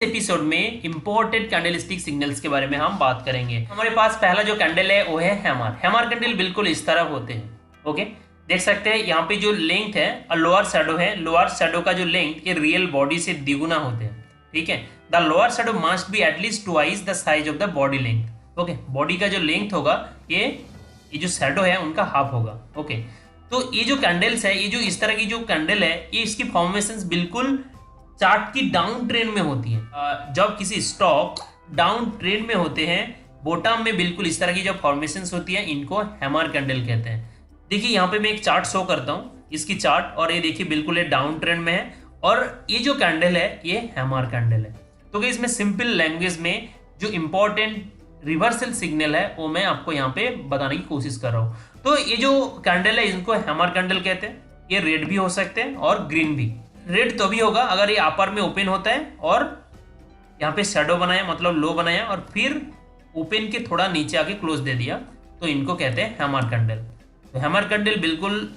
Episode में imported candlestick signals के बारे में हम बात करेंगे। हमारे पास पहला जो कैंडल है वो है हैमर। हैमर कैंडल बिल्कुल इस तरह होते हैं। ओके, देख सकते हैं यहाँ पे जो लेंथ है और लोअर शैडो है, लोअर शैडो का जो लेंथ ये रियल बॉडी से द्विगुना होते हैं। ठीक है, the lower shadow must be at least twice the size of the body length. Okay, body का जो लेंथ होगा ये जो शैडो है उनका हाफ होगा। ओके, तो ये जो कैंडल्स है, ये जो इस तरह की जो कैंडल है, ये इसकी फॉर्मेशंस बिल्कुल चार्ट की डाउन ट्रेंड में होती है। जब किसी स्टॉक डाउन ट्रेंड में होते हैं, बॉटम में बिल्कुल इस तरह की जो फॉर्मेशंस होती है, इनको हैमर कैंडल कहते हैं। देखिए यहाँ पे मैं एक चार्ट शो करता हूँ, इसकी चार्ट, और ये देखिए बिल्कुल ये डाउन ट्रेंड में है और ये जो कैंडल है ये हैमर कैंडल है। तो इसमें सिंपल लैंग्वेज में जो इंपॉर्टेंट रिवर्सल सिग्नल है वो मैं आपको यहाँ पे बताने की कोशिश कर रहा हूँ। तो ये जो कैंडल है इनको हैमर कैंडल कहते हैं। ये रेड भी हो सकते हैं और ग्रीन भी। रेड तो भी होगा अगर ये अपर में ओपन होता है और यहाँ पे शैडो बनाया, मतलब लो बनाया, और फिर ओपन के थोड़ा नीचे आके क्लोज दे दिया, तो इनको कहते हैं हैमर कैंडल। तो हैमर कैंडल बिल्कुल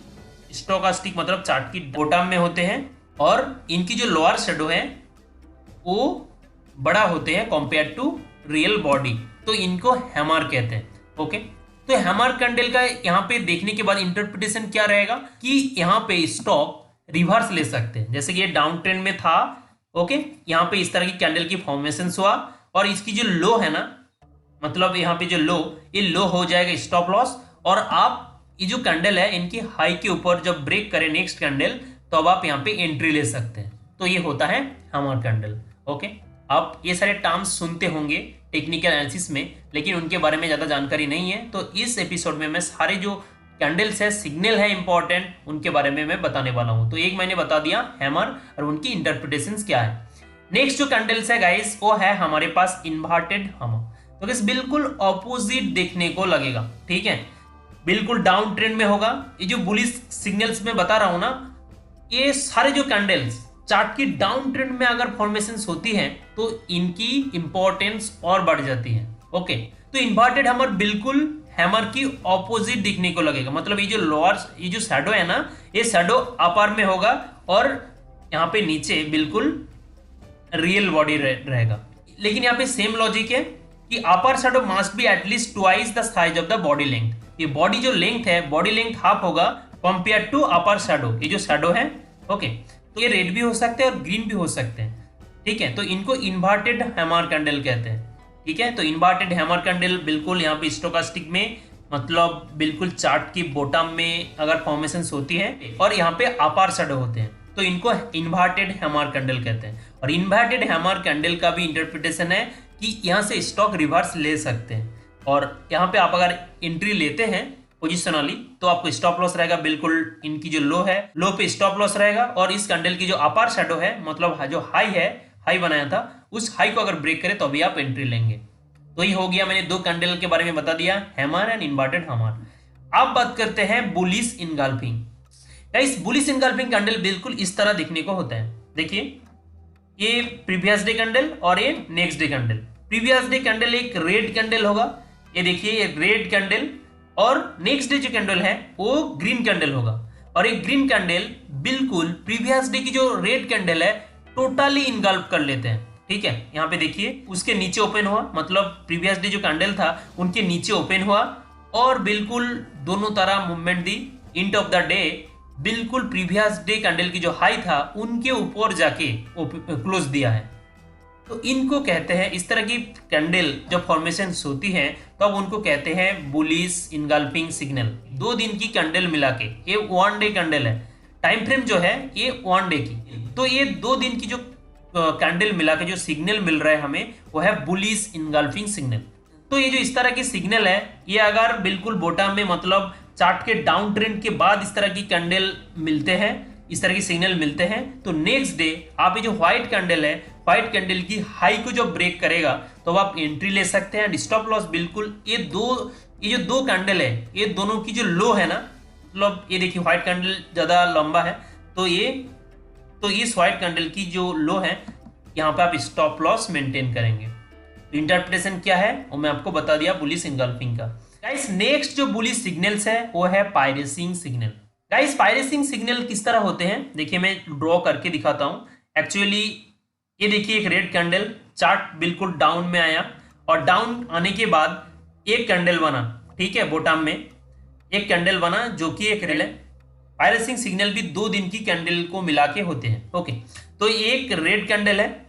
स्टोकास्टिक मतलब चार्ट की बॉटम में होते हैं और इनकी जो लोअर शैडो है वो बड़ा होते हैं कंपेयर टू रियल बॉडी, तो इनको हैमर कहते हैं। ओके, तो हैमर कैंडल का यहाँ पे देखने के बाद इंटरप्रिटेशन क्या रहेगा कि यहाँ पे स्टॉक रिवर्स ले सकते हैं। जैसे कि ये डाउन ट्रेंड में था, ओके, यहाँ पे इस तरह की कैंडल की फॉर्मेशन हुआ और इसकी जो लो है ना, मतलब यहाँ पे जो लो, ये लो हो जाएगा स्टॉप लॉस, और आप ये जो कैंडल है इनकी हाई के ऊपर जब ब्रेक करें नेक्स्ट कैंडल, तो अब आप यहाँ पे एंट्री ले सकते हैं। तो ये होता है हैमर कैंडल। ओके, आप ये सारे टर्म्स सुनते होंगे टेक्निकल एनालिसिस में, लेकिन उनके बारे में ज्यादा जानकारी नहीं है। तो इस एपिसोड में मैं सारे जो कैंडल्स है, सिग्नल है इंपॉर्टेंट, उनके बारे में मैं बताने वाला हूं। तो एक मैंने बता दिया हैमर और उनकी इंटरप्रिटेशंस क्या है। नेक्स्ट जो कैंडल्स है गाइस वो है हमारे पास इन्वर्टेड हैमर। तो गाइस बिल्कुल ऑपोजिट देखने को लगेगा। ठीक है, बिल्कुल डाउन ट्रेंड में होगा। ये जो बुलिश सिग्नल्स में बता रहा हूं ना, ये सारे जो कैंडल्स चार्ट की डाउन ट्रेंड में अगर फॉर्मेशंस होती हैं तो इनकी इंपॉर्टेंस और बढ़ जाती है। ओके, तो इन्वर्टेड हैमर बिल्कुल हैमर की ऑपोजिट दिखने को लगेगा। मतलब ये जो लोअर, ये जो शैडो है ना, ये शैडो अपर में होगा और यहाँ पे नीचे बिल्कुल रियल बॉडी रहेगा। लेकिन यहाँ पे सेम लॉजिक है कि अपर shadow must be at least twice the size of the body length. ये बॉडी जो लेंथ है, बॉडी लेंथ हाफ होगा कंपेयर टू अपर शैडो। ये जो शैडो है, ओके, तो ये रेड भी हो सकते हैं और ग्रीन भी हो सकते हैं। ठीक है, तो इनको इन्वर्टेड हैमर कैंडल कहते हैं। ठीक है, तो इन्वर्टेड हैमर कैंडल बिल्कुल यहाँ पे स्टोकास्टिक में, मतलब बिल्कुल चार्ट की बॉटम में अगर फॉर्मेशंस होती है और यहाँ पे अपर शैडो होते हैं, तो इनको इन्वर्टेड हैमर कैंडल कहते हैं। और इन्वर्टेड हैमर कैंडल का भी इंटरप्रिटेशन है कि यहाँ से स्टॉक रिवर्स ले सकते हैं, और यहाँ पे आप अगर एंट्री लेते हैं पोजिशनली तो आपको स्टॉप लॉस रहेगा। बिल्कुल इनकी जो लो है, लो पे स्टॉप लॉस रहेगा, और इस कैंडल की जो अपर शैडो है, मतलब जो हाई है, हाई बनाया था, उस हाई को अगर ब्रेक करे तो अभी आप एंट्री लेंगे। तो ये हो गया, मैंने दो कैंडल के बारे में बता दिया, हैमर एंड इन्वर्टेड हैमर। अब बात करते हैं bullish engulfing. Guys bullish engulfing candle बिल्कुल इस तरह दिखने को होता है। देखिए, ये प्रीवियस डे कैंडल और ये next day candle. Previous day candle एक रेड कैंडल होगा, ये देखिए ये रेड कैंडल, और नेक्स्ट डे जो कैंडल है वो ग्रीन कैंडल होगा। और एक ग्रीन कैंडल बिल्कुल प्रीवियस डे की जो रेड कैंडल है टोटली इनगल्फ कर लेते हैं। ठीक है, यहाँ पे देखिए उसके नीचे ओपन हुआ, मतलब प्रीवियस डे जो कैंडल था उनके नीचे ओपन हुआ और बिल्कुल दोनों तरह movement the. End of the day बिल्कुल प्रीवियस डे कैंडल की जो हाई था उनके ऊपर जाके क्लोज दिया है। तो इनको कहते हैं, इस तरह की कैंडल जब फॉर्मेशन होती है तो अब उनको कहते हैं बुलिश इनगल्फिंग सिग्नल। 2 दिन की कैंडल मिला के, ये 1 डे कैंडल है, टाइम फ्रेम जो है ये 1 डे की, तो ये 2 दिन की जो कैंडल मिला के जो सिग्नल मिल रहा है हमें वो है बुलिश इनगल्फिंग सिग्नल। तो ये जो इस तरह की सिग्नल है, ये अगर बिल्कुल बॉटम में, मतलब चार्ट के डाउन ट्रेंड के बाद इस तरह की कैंडल मिलते हैं, इस तरह की सिग्नल मिलते हैं, तो नेक्स्ट डे आप ये जो व्हाइट कैंडल है, व्हाइट कैंडल की हाई को जब ब्रेक करेगा तो आप एंट्री ले सकते हैं। स्टॉप लॉस बिल्कुल ये जो दो कैंडल है, ये दोनों की जो लो है ना, मतलब ये देखिए व्हाइट कैंडल ज्यादा लंबा है, तो इस व्हाइट कैंडल की जो लो है यहाँ पे आप स्टॉप लॉस मेंटेन करेंगे। तो इंटरप्रिटेशन क्या है वो मैं आपको बता दिया बुलिश इनगल्फिंग का। गाइस नेक्स्ट जो बुलिश सिग्नल्स है वो है piercing signal. Guys piercing signal किस तरह होते हैं, देखिए मैं ड्रॉ करके दिखाता हूं। एक्चुअली ये देखिए एक रेड कैंडल, चार्ट बिल्कुल डाउन में आया और डाउन आने के बाद एक कैंडल बना, ठीक है, बॉटम में एक कैंडल बना जो कि एक रेड है। पायरेसिंग सिग्नल भी 2 दिन की कैंडल को मिला के होते हैं। ओके, तो एक रेड कैंडल है।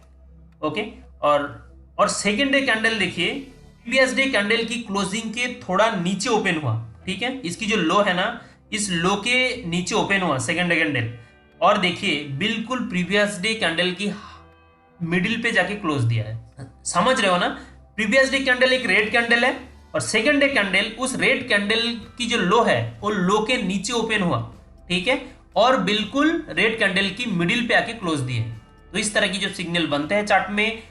ओके, और सेकेंड डे कैंडल देखिए प्रीवियस डे कैंडल की क्लोजिंग के थोड़ा नीचे ओपन हुआ, ठीक है, इसकी जो लो है ना, इस लो के नीचे ओपन हुआ सेकेंड डे कैंडल, और देखिए बिल्कुल प्रीवियस डे कैंडल की मिडिल पे जाके क्लोज दिया है। समझ रहे हो ना, प्रीवियस डे कैंडल एक रेड कैंडल है और सेकेंड डे कैंडल उस रेड कैंडल की जो लो है वो लो के नीचे ओपन हुआ, ठीक है, और बिल्कुल रेड कैंडल की मिडिल पे आके क्लोज दिए। तो इस तरह की जो सिग्नल बनते हैं चार्ट में,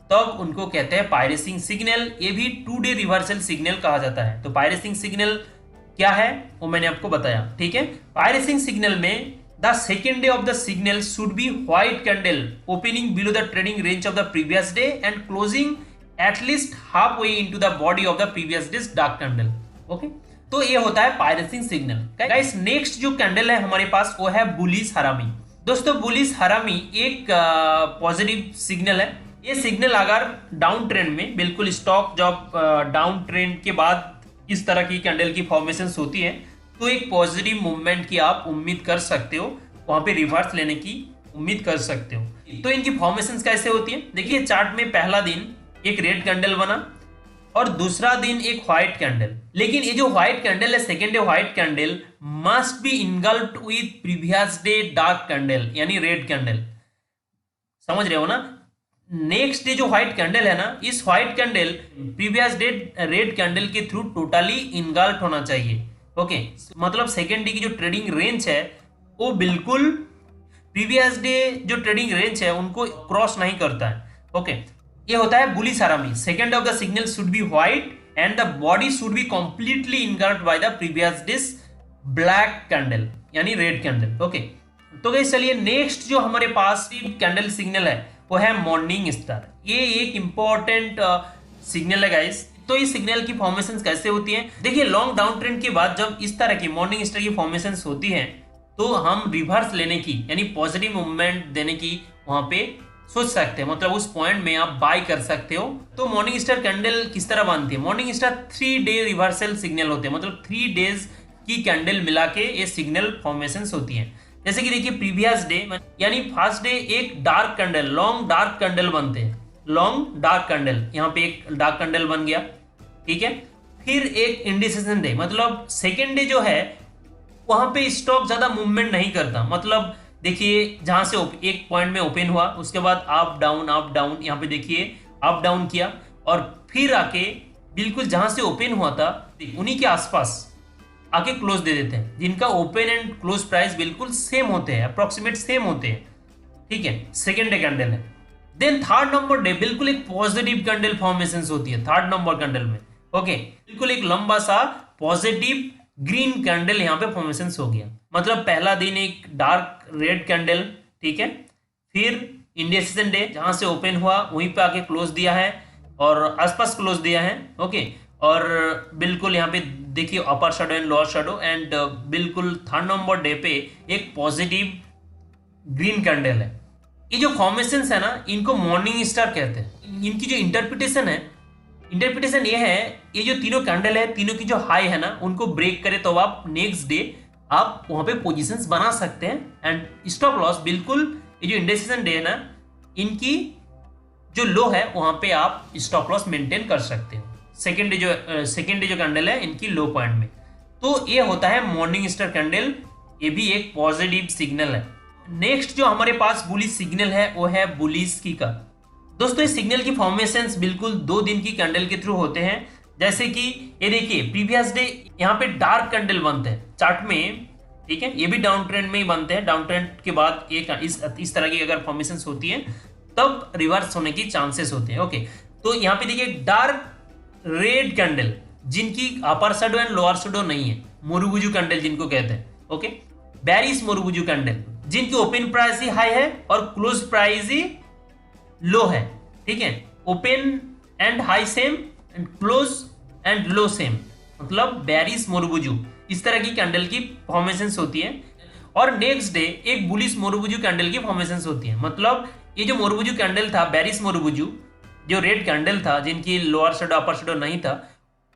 तब उनको कहते हैं पायरेसिंग सिग्नल। ये भी 2 डे रिवर्सल सिग्नल कहा जाता है। तो पायरेसिंग सिग्नल क्या है वो मैंने आपको बताया, ठीक है। पायरेसिंग सिग्नल में the second day of the signal should be white candle opening below the trading range of the previous day and closing at least half way into the body of the previous days dark candle. Okay, तो ये होता है piercing signal. Guys, next जो candle है हमारे पास वो है bullish हरामी। दोस्तों, बुलिश हरामी एक पॉजिटिव सिग्नल है। ये सिग्नल अगर डाउन ट्रेंड में, बिल्कुल स्टॉक जब डाउन ट्रेंड के बाद इस तरह की कैंडल की फॉर्मेशन होती है, तो एक पॉजिटिव मूवमेंट की आप उम्मीद कर सकते हो, वहां पे रिवर्स लेने की उम्मीद कर सकते हो। तो इनकी फॉर्मेशन कैसे होती है, देखिए चार्ट में पहला दिन एक रेड कैंडल बना और दूसरा दिन एक व्हाइट कैंडल। लेकिन ये जो व्हाइट कैंडल है, second day white candle must be इनगल्फ्ड with previous day dark candle यानी रेड कैंडल। समझ रहे हो ना, नेक्स्ट डे जो व्हाइट कैंडल है ना, इस white candle previous day red candle के थ्रू टोटली इनगल्फ्ड होना चाहिए। ओके, मतलब सेकेंड डे की जो ट्रेडिंग रेंज है वो बिल्कुल प्रीवियस डे जो ट्रेडिंग रेंज है उनको क्रॉस नहीं करता है। ओके, ये होता है बुलिश हरामी। Second of the signal should be white and the body should be completely इनगल्फ्ड by the previous days black candle यानी रेड कैंडल। ओके, तो गाइस चलिए नेक्स्ट जो हमारे पास कैंडल सिग्नल है वो है मॉर्निंग स्टार। ये एक इंपॉर्टेंट सिग्नल है गाइस। तो इस सिग्नल की फॉर्मेशन कैसे होती है, देखिए लॉन्ग डाउन ट्रेंड के बाद जब इस तरह की मॉर्निंग स्टार की फॉर्मेशन होती है तो हम रिवर्स लेने की यानी पॉजिटिव मूवमेंट देने की वहां पे सोच सकते हैं, मतलब उस पॉइंट में आप बाय कर सकते हो। तो मॉर्निंग स्टार कैंडल किस तरह बनती है, morning star 3 day reversal signal होते हैं, मतलब 3 डेज की कैंडल मिला के ये सिग्नल फॉर्मेशन होती है। जैसे कि देखिए प्रीवियस डे यानी फर्स्ट डे एक dark candle, long dark candle बनते हैं, लॉन्ग डार्क कैंडल, यहाँ पे एक डार्क कैंडल बन गया, ठीक है। फिर एक इंडिसेशन डे, मतलब सेकेंड डे जो है वहां पे स्टॉक ज्यादा मूवमेंट नहीं करता, मतलब देखिए जहां से एक पॉइंट में ओपन हुआ उसके बाद अप डाउन, यहाँ पे देखिए अप डाउन किया और फिर आके बिल्कुल जहां से ओपन हुआ था उन्हीं के आसपास आके क्लोज दे देते हैं, जिनका ओपन एंड क्लोज प्राइस बिल्कुल सेम होते हैं, अप्रोक्सीमेट सेम होते हैं, ठीक है। सेकेंड डे कैंडल है। देन थर्ड नंबर डे बिल्कुल एक पॉजिटिव कैंडल फॉर्मेशन होती है थर्ड नंबर कैंडल में। ओके, बिल्कुल एक लंबा सा पॉजिटिव ग्रीन कैंडल यहाँ पे फॉर्मेशन हो गया, मतलब पहला दिन एक डार्क रेड कैंडल, ठीक है, फिर इंडिसेशन डे जहां से ओपन हुआ वहीं पे आके क्लोज दिया है और आसपास क्लोज दिया है। ओके, और बिल्कुल यहाँ पे देखिए अपर shadow and lower shadow and बिल्कुल थर्ड नंबर डे पे एक पॉजिटिव ग्रीन कैंडल है। ये जो फॉर्मेशन है ना इनको मॉर्निंग स्टार कहते हैं। इनकी जो इंटरप्रिटेशन ये है, ये जो तीनों कैंडल है तीनों की जो हाई है ना उनको ब्रेक करे तो आप नेक्स्ट डे आप वहां पे पोजीशंस बना सकते हैं एंड स्टॉप लॉस बिल्कुल ये जो इंडिसेशन डे है ना इनकी जो लो है वहां पे आप स्टॉप लॉस मेंटेन कर सकते हो सेकेंड डे जो कैंडल है इनकी लो पॉइंट में। तो ये होता है मॉर्निंग स्टार कैंडल, ये भी एक पॉजिटिव सिग्नल है। नेक्स्ट जो हमारे पास बुलिश सिग्नल है वो है बुलिश की का। दोस्तों इस सिग्नल की फॉर्मेशंस बिल्कुल 2 दिन की कैंडल के थ्रू होते हैं, जैसे कि ये देखिए प्रीवियस डे यहाँ पे डार्क कैंडल बनते हैं चार्ट में, ठीक है, ये भी डाउन ट्रेंड में ही बनते हैं। डाउन ट्रेंड के बाद एक इस तरह की अगर फॉर्मेशंस होती है तब रिवर्स होने की चांसेस होते हैं। ओके, तो यहाँ पे देखिए डार्क रेड कैंडल जिनकी अपर शैडो एंड लोअर शैडो नहीं है, मोरुबुजू कैंडल जिनको कहते हैं। ओके, बेरिश मोरुबुजू कैंडल जिनकी ओपन प्राइस ही हाई है और क्लोज प्राइस ही लो है, ठीक है, open and high same and close and low same, मतलब बेरिश मोरुबुजू इस तरह की कैंडल की फॉर्मेशंस होती है। और नेक्स्ट डे एक बुलिश मोरुबुजू कैंडल की फॉर्मेशंस होती है, मतलब ये जो मोरुबुजू कैंडल था, बेरिस मोरुबुजू, जो रेड कैंडल था जिनकी लोअर शेडो अपर शेडो नहीं था,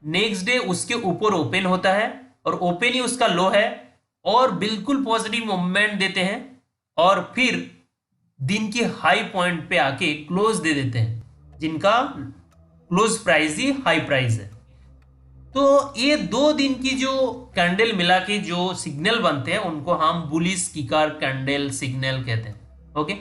नेक्स्ट डे उसके ऊपर ओपन होता है और ओपन ही उसका लो है और बिल्कुल पॉजिटिव मूवमेंट देते हैं और फिर दिन के हाई पॉइंट पे आके क्लोज दे देते हैं, जिनका क्लोज प्राइस ही हाई प्राइस है। तो ये 2 दिन की जो कैंडल मिला के जो सिग्नल बनते हैं उनको हम बुलिश किकार कैंडल सिग्नल कहते हैं। ओके,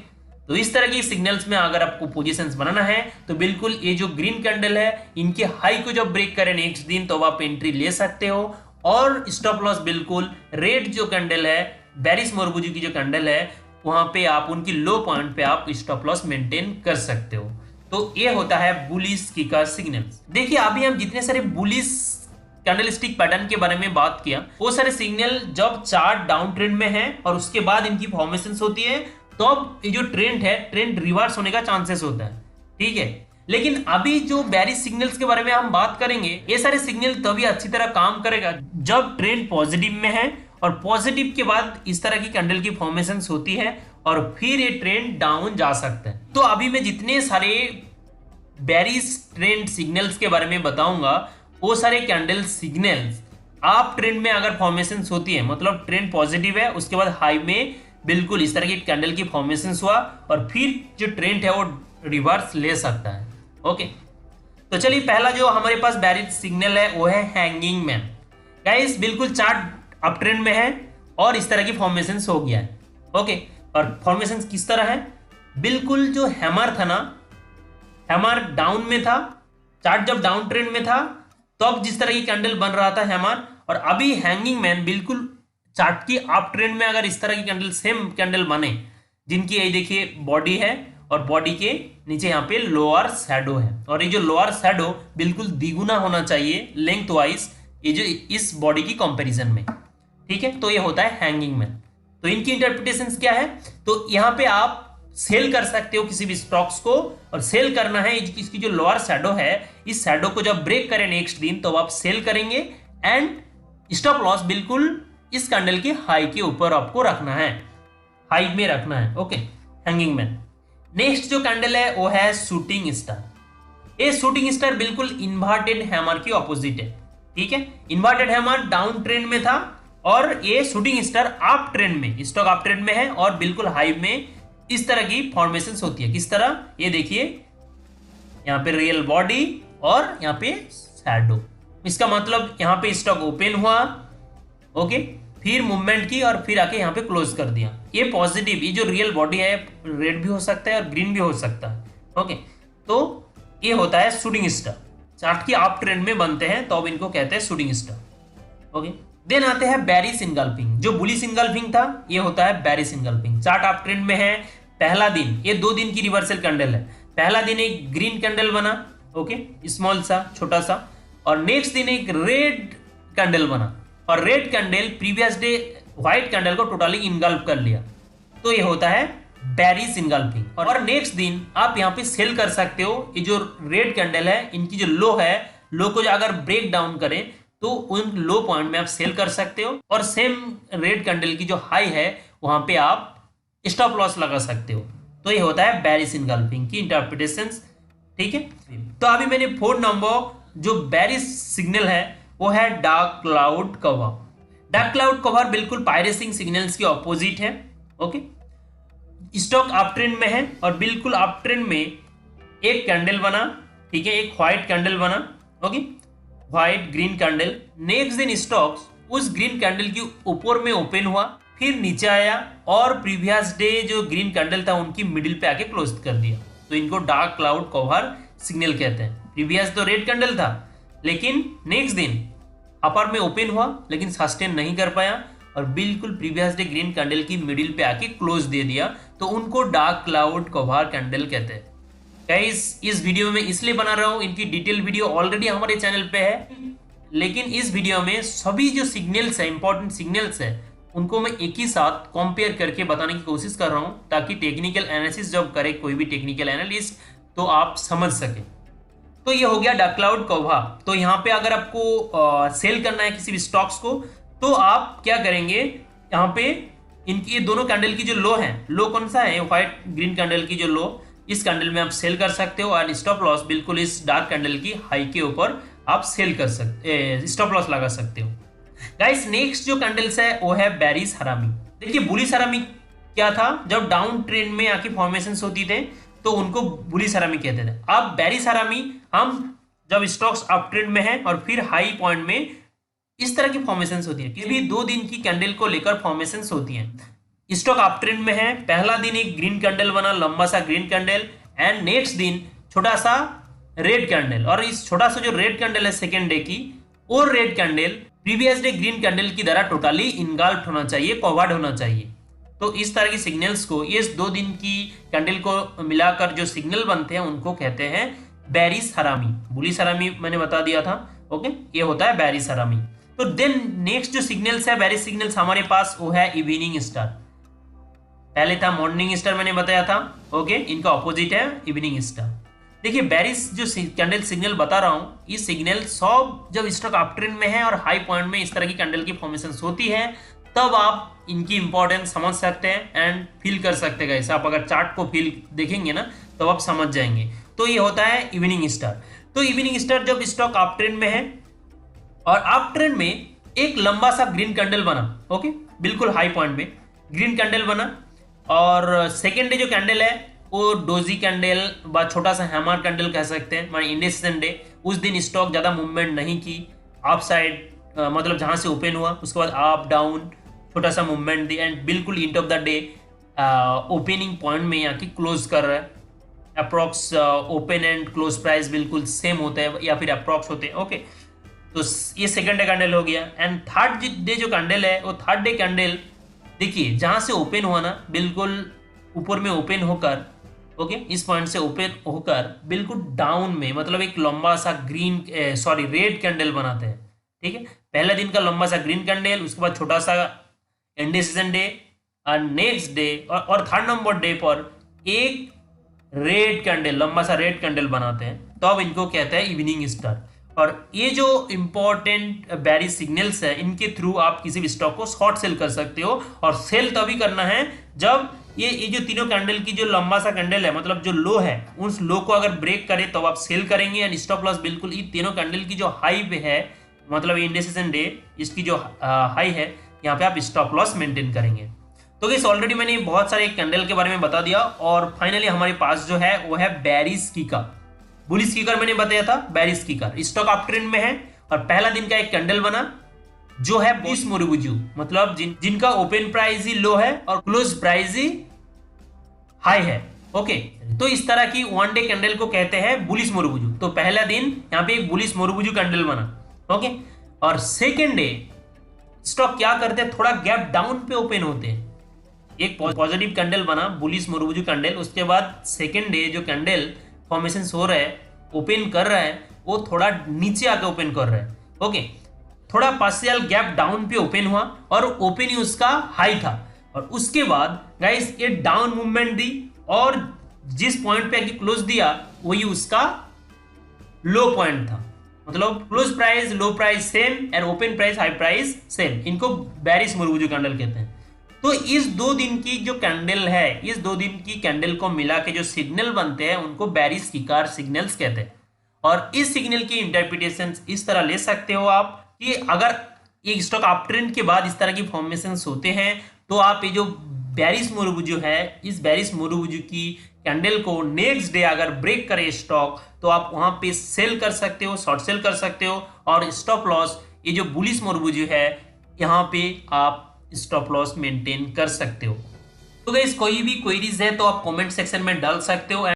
तो इस तरह की सिग्नल्स में अगर आपको पोजीशंस बनाना है तो बिल्कुल ये जो ग्रीन कैंडल है इनके हाई को जब ब्रेक करें नेक्स्ट दिन तो आप एंट्री ले सकते हो और स्टॉप लॉस बिल्कुल रेड जो कैंडल है, बेरिस मोरुबुजू की जो कैंडल है, वहां पे आप उनकी लो पॉइंट पे आप स्टॉप लॉस मेंटेन कर सकते हो। तो ये होता है बुलिश किकार सिग्नल्स। देखिए अभी हम जितने सारे बुलिश कैंडलस्टिक पैटर्न के बारे में बात किया, वो सारे सिग्नल जब चार्ट डाउन ट्रेंड में है और उसके बाद इनकी फॉर्मेशंस होती है तो अब ये जो ट्रेंड है, ट्रेंड रिवर्स होने का चांसेस होता है। ठीक है, लेकिन अभी जो बेरिश सिग्नल्स के बारे में हम बात करेंगे, ये सारे सिग्नल तभी अच्छी तरह काम करेगा जब ट्रेंड पॉजिटिव में है और पॉजिटिव के बाद इस तरह की कैंडल की फॉर्मेशंस होती है और फिर ये ट्रेंड डाउन जा सकता है। तो अभी मैं जितने सारे बेरिश ट्रेंड सिग्नल्स के बारे में बताऊंगा, वो सारे कैंडल सिग्नल्स आप ट्रेंड में अगर फॉर्मेशंस होती है, मतलब ट्रेंड पॉजिटिव है, उसके बाद हाई में बिल्कुल इस तरह की कैंडल की फॉर्मेशंस हुआ और फिर जो ट्रेंड है वो रिवर्स ले सकता है। ओके, तो चलिए पहला जो हमारे पास बेरिश सिग्नल है वो है हैंगिंग मैन। गाइस बिल्कुल चार्ट अप ट्रेंड में है और इस तरह की फॉर्मेशंस हो गया है। ओके, और फॉर्मेशंस किस तरह है, बिल्कुल जो हैमर था ना, हैमर डाउन में था, चार्ट जब डाउन ट्रेंड में था तो अब जिस तरह की कैंडल बन रहा था हैमर, और अभी हैंगिंग मैन बिल्कुल चार्ट की अप ट्रेंड में अगर इस तरह की कैंडल, सेम कैंडल बने जिनकी ये देखिए बॉडी है और बॉडी के नीचे यहाँ पे लोअर शैडो है और ये जो लोअर शैडो बिल्कुल द्विगुना होना चाहिए लेंथ वाइज ये जो इस बॉडी की कंपैरिजन में। ठीक है, तो ये होता है हैंगिंग मैन। तो इनकी इंटरप्रिटेशन क्या है, तो यहाँ पे आप सेल कर सकते हो किसी भी स्टॉक्स को, और सेल करना है इसकी जो लोअर शैडो है, इस शैडो को जब ब्रेक करें नेक्स्ट दिन तो आप सेल करेंगे एंड स्टॉप लॉस बिल्कुल इस कैंडल के हाई के ऊपर आपको रखना है, हाई में रखना है। Okay, hanging man. नेक्स्ट जो कैंडल है वो है शूटिंग स्टार। ये शूटिंग स्टार बिल्कुल इन्वर्टेड हैमर की ऑपोजिट है। ठीक है, इन्वर्टेड हैमर डाउन ट्रेंड में था और ये शूटिंग स्टार अप ट्रेंड में, स्टॉक अप ट्रेंड में है और बिल्कुल हाई में इस तरह की फॉर्मेशंस होती है। किस तरह, ये देखिए यहाँ पे रियल बॉडी और यहाँ पे शैडो, इसका मतलब यहाँ पे स्टॉक ओपन हुआ, ओके, फिर मूवमेंट की और फिर आके यहाँ पे क्लोज कर दिया। ये पॉजिटिव, ये जो रियल बॉडी है रेड भी हो सकता है और ग्रीन भी हो सकता है। ओके, तो ये होता है शूटिंग स्टार, चार्ट की अप ट्रेंड में बनते हैं तो अब इनको कहते हैं शूटिंग स्टार। ओके, देन आते हैं बेरिश इनगल्फिंग। जो बुलिश इनगल्फिंग था ये होता है bearish engulfing. Chart up trend में है, पहला दिन, ये 2 दिन की रिवर्सल कैंडल है। पहला दिन एक ग्रीन कैंडल बना, ओके, स्मॉल सा, छोटा सा, और नेक्स्ट दिन एक रेड कैंडल बना और red candle previous day white candle को टोटली इनगल्फ कर लिया। तो ये होता है बेरिश इनगल्फिंग। और नेक्स्ट दिन आप यहाँ पे सेल कर सकते हो। ये जो रेड कैंडल है इनकी जो लो है, लो को अगर ब्रेक डाउन करें तो उन लो पॉइंट में आप सेल कर सकते हो और सेम रेड कैंडल की जो हाई है वहां पे आप स्टॉप लॉस लगा सकते हो। तो ये होता है बेरिश इनगल्फिंग की इंटरप्रिटेशंस। ठीक है, तो अभी मैंने 4 नंबर जो बेरिश सिग्नल है वो है dark cloud cover. Dark cloud cover बिल्कुल पायरेसिंग सिग्नल्स के ऑपोजिट है। ओके, स्टॉक अप ट्रेंड में है और बिल्कुल अप ट्रेंड में एक कैंडल बना, ठीक है, एक व्हाइट कैंडल बना, okay, white green candle. Next दिन स्टॉक्स उस ग्रीन कैंडल के ऊपर में ओपन हुआ, फिर नीचे आया और प्रीवियस डे जो ग्रीन कैंडल था उनकी मिडिल पे आके क्लोज कर दिया। तो इनको डार्क क्लाउड कवर सिग्नल कहते हैं। प्रीवियस तो रेड कैंडल था लेकिन नेक्स्ट दिन अपर में ओपन हुआ लेकिन सस्टेन नहीं कर पाया और बिल्कुल प्रीवियस डे ग्रीन कैंडल की मिडिल पे आके क्लोज दे दिया, तो उनको डार्क क्लाउड कवर कैंडल कहते हैं। गाइस इस वीडियो में इसलिए बना रहा हूं, इनकी डिटेल वीडियो ऑलरेडी हमारे चैनल पे है, लेकिन इस वीडियो में सभी जो सिग्नल्स है, इंपॉर्टेंट सिग्नल्स है, उनको मैं एक ही साथ कंपेयर करके बताने की कोशिश कर रहा हूं ताकि टेक्निकल एनालिसिस जब करे कोई भी टेक्निकल एनालिस्ट तो आप समझ सके। तो ये हो गया डार्क क्लाउड कवर। तो यहाँ पे अगर आपको सेल करना है किसी भी स्टॉक्स को तो आप क्या करेंगे, यहाँ पे इनकी ये दोनों कैंडल की जो लो है, लो कौन सा है, व्हाइट ग्रीन कैंडल की जो लो, इस कैंडल में आप सेल कर सकते हो और स्टॉप लॉस बिल्कुल इस डार्क कैंडल की हाई के ऊपर आप सेल कर सकते, स्टॉप लॉस लगा सकते हो। गाइस नेक्स्ट जो कैंडल्स है वो है बेरिश हरामी। देखिए बुलिश हरामी क्या था, जब डाउन ट्रेंड में आके फॉर्मेशंस होती थे तो उनको बुलिश हरामी कहते थे। अब बेरिश हरामी हम जब स्टॉक्स अप ट्रेंड में है और फिर हाई पॉइंट में इस तरह की फॉर्मेशंस होती है, किसी भी 2 दिन की कैंडल को लेकर फॉर्मेशंस होती हैं। स्टॉक अप ट्रेंड में है, पहला दिन एक ग्रीन कैंडल बना, लंबा सा ग्रीन कैंडल, एंड नेक्स्ट दिन छोटा सा रेड कैंडल, और इस छोटा सा जो रेड कैंडल है सेकेंड डे की, और red candle previous day green candle की तरह टोटली इनगल्फ्ड होना चाहिए, कवर्ड होना चाहिए। तो इस तरह की सिग्नल्स को, ये 2 दिन की कैंडल को मिलाकर जो सिग्नल बनते हैं उनको कहते हैं बेरिश हरामी। बुलिश हरामी मैंने बता दिया था, ओके, ये होता है बेरिश हरामी। तो देन नेक्स्ट जो सिग्नल्स है बेरिश सिग्नल्स हमारे पास, वो है इवनिंग स्टार। पहले था मॉर्निंग स्टार मैंने बताया था, ओके, इनका ऑपोजिट है इवनिंग स्टार। देखिए बेरिश जो कैंडल सिग्नल बता रहा हूं, ये सिग्नल सब जब स्टॉक अप ट्रेंड में है और हाई पॉइंट में इस तरह की कैंडल की फॉर्मेशन होती है, तब आप इनकी इंपॉर्टेंस समझ सकते हैं एंड फील कर सकते हैं। आप अगर चार्ट को फील देखेंगे ना तो आप समझ जाएंगे। तो ये होता है इवनिंग स्टार। तो इवनिंग स्टार जब स्टॉक अप ट्रेंड में है और अप ट्रेंड में एक लंबा सा ग्रीन कैंडल बना, ओके, बिल्कुल हाई पॉइंट में ग्रीन कैंडल बना, और सेकेंड डे जो कैंडल है वो डोजी कैंडल व छोटा सा हैमर कैंडल कह सकते हैं, माने इंडिसेशन डे। उस दिन स्टॉक ज्यादा मूवमेंट नहीं की, अप साइड मतलब जहां से ओपन हुआ उसके बाद अप डाउन छोटा सा मूवमेंट दी, एंड बिल्कुल end of the day opening point में यहाँ की क्लोज कर रहा है। Approx open and close price बिल्कुल सेम होता है या फिर अप्रॉक्स होते हैं, ओके। तो ये सेकंड डे कैंडल हो गया। एंड थर्ड डे जो कैंडल है वो थर्ड डे कैंडल देखिए जहां से ओपन हुआ ना, बिल्कुल ऊपर में ओपन होकर, ओके, इस पॉइंट से ओपन होकर बिल्कुल डाउन में, मतलब एक लंबा सा रेड कैंडल बनाते हैं, ठीक है। पहला दिन का लंबा सा ग्रीन कैंडल, उसके बाद छोटा सा इंडिसेशन डे, और नेक्स्ट डे और थर्ड नंबर डे पर एक रेड कैंडल, लंबा सा रेड कैंडल बनाते हैं, तो अब इनको कहते हैं इवनिंग स्टार। और ये जो इंपॉर्टेंट बेरिश सिग्नल्स है, इनके थ्रू आप किसी भी स्टॉक को शॉर्ट सेल कर सकते हो, और सेल तभी करना है जब ये जो तीनों कैंडल की जो लंबा सा कैंडल है, मतलब जो लो है, उस लो को अगर ब्रेक करे तो आप सेल करेंगे। एंड स्टॉप लॉस बिल्कुल ये तीनों कैंडल की जो हाई पे है, मतलब इंडिसेशन डे इसकी जो हाई है, यहाँ पे आप स्टॉप लॉस मेंटेन करेंगे। तो गाइस ऑलरेडी मैंने बहुत सारे कैंडल के बारे में बता दिया, और फाइनली हमारे पास जो है वो है बेरिश किकर। बुलिश किकर मैंने बताया था, bearish kicker stock up trend में है और पहला दिन का एक कैंडल बना जो है बुलिश मोरुबुजू, मतलब जिनका ओपन प्राइस ही लो है और क्लोज प्राइस ही हाई है, ओके। तो इस तरह की वन डे कैंडल को कहते हैं बुलिश मोरुबुजू। तो पहला दिन यहाँ पे एक बुलिश मोरुबुजू कैंडल बना, ओके, और सेकेंड डे स्टॉक क्या करते हैं, थोड़ा गैप डाउन पे ओपन होते हैं। एक पॉजिटिव कैंडल बना बुलिश मोरुबुजू कैंडल, उसके बाद सेकेंड डे जो कैंडल फॉर्मेशन हो रहा है, ओपन कर रहा है, वो थोड़ा नीचे आके ओपन कर रहा है, ओके, थोड़ा पार्शियल गैप डाउन पे ओपन हुआ और ओपन ही उसका हाई था। और उसके बाद गाइस ये डाउन मूवमेंट दी, और जिस पॉइंट पे आके क्लोज दिया वही उसका लो पॉइंट था, मतलब close price low price same और open price high price same. इनको बेरिश मोरुबुजू कैंडल कहते हैं। तो इस 2 दिन की जो कैंडल है, इस 2 दिन की कैंडल को मिला के जो सिग्नल बनते हैं उनको बेरिश किकर सिग्नल्स कहते हैं। और इस सिग्नल की इंटरप्रिटेशन इस तरह ले सकते हो आप कि अगर एक स्टॉक अप ट्रेंड के बाद इस तरह की फॉर्मेशंस होते हैं, तो आप ये जो बेरिश मोरुबुजू है, इस बेरिश मोरुबुजू की कैंडल को नेक्स्ट डे अगर ब्रेक करे स्टॉक, तो आप वहां पे सेल कर सकते हो, शॉर्ट सेल कर सकते हो, और स्टॉप लॉस ये जो बुलिश मोरुबुजू है यहाँ पे आप स्टॉप लॉस मेंटेन कर सकते हो। तो गाइस कोई भी क्वेरीज है तो आप कमेंट सेक्शन में डाल सकते हो।